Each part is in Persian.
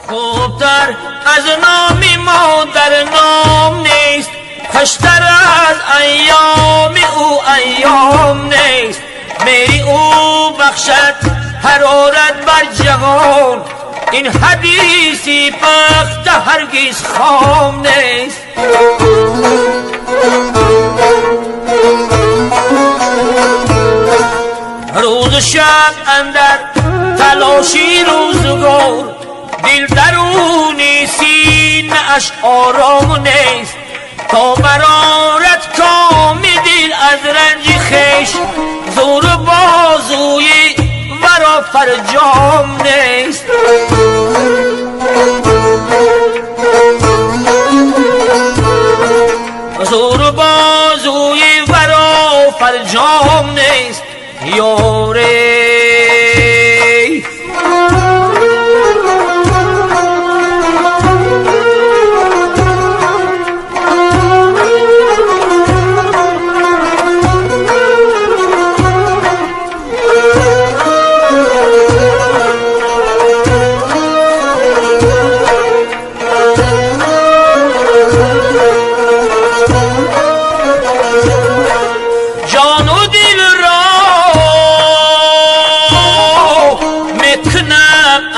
خوبتر از نام مادر نام نیست، خوشتر از ایام او ایام نیست. میری او بخشد حرارت بر جهان، این حدیثی پخت هرگز خام نیست. روز و شب اندر تلاشی روزگار، دل درونی سینه اش آرام نیست. تا مرارت کام دل از رنج خویش، زور بازوی ورا فرجام نیست. زور بازوی ورا فرجام نیست. یاره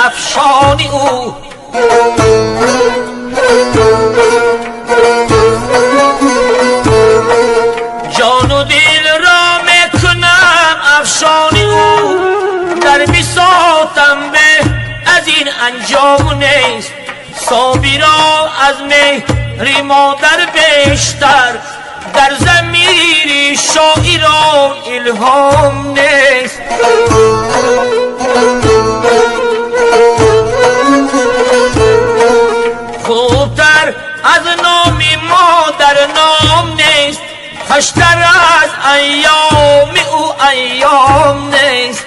افشانی او، جان و دل را میکنم افشانی او. در بساطم به از این انجام نیست، صابرا از مهر مادر بیشتر، در ضمیر شاعران الهام نیست. خوبتر از نام مادر نام نیست، خوشتر از ایام او ایام نیست.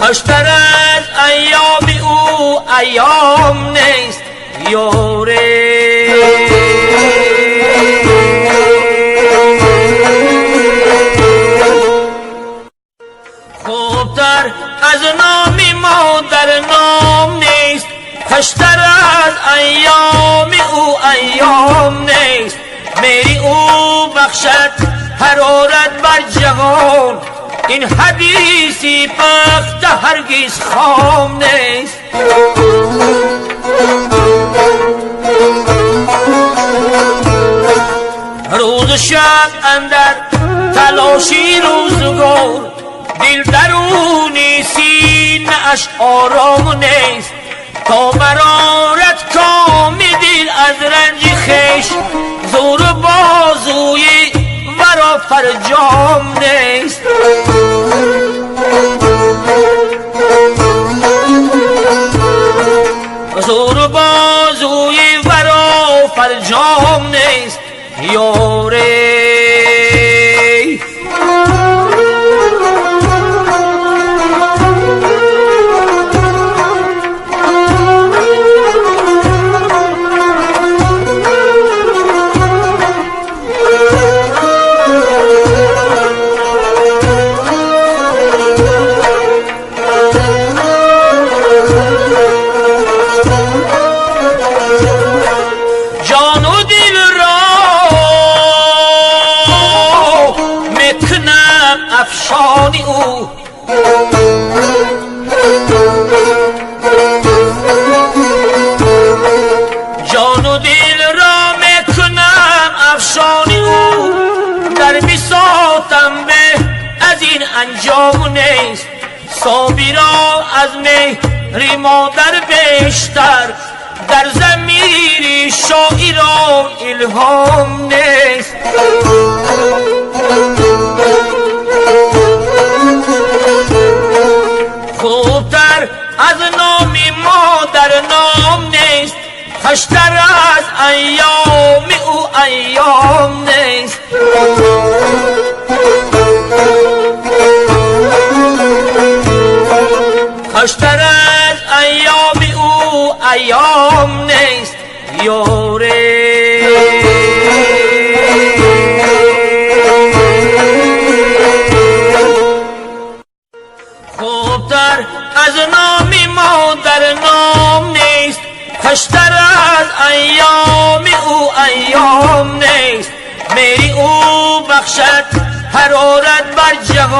خوشتر از ایام او ایام نیست. یاره خوبتر از نام مادر نام نیست، خوشتر از ایام او ایام نیست. میری او بخشد حرارت بر جهان، این حدیثی پخت هرگز خام نیست. روز و شب اندر تلاشی روزگار، دل درونی سینه اش آرام نیست. تا مرارت کام دل از رنج خویش، زور بازوی ورا فرجام نیست. زور بازوی ورا فرجام نیست. یاره افشانی او، جان و دل را میکنم افشانی او. در بساطم به از این انجام نیست، صابرا از مهر مادر بیشتر، در ضمیر شاعران الهام نیست. خوبتر از نام مادر نام نیست، خوشتر از ایام او ایام نیست. خوشتر از ایام او ایام نیست. یاره از نام مادر نام نیست، خوشتر از ایام او ایام نیست. میری او بخشد حرارت بر جهان.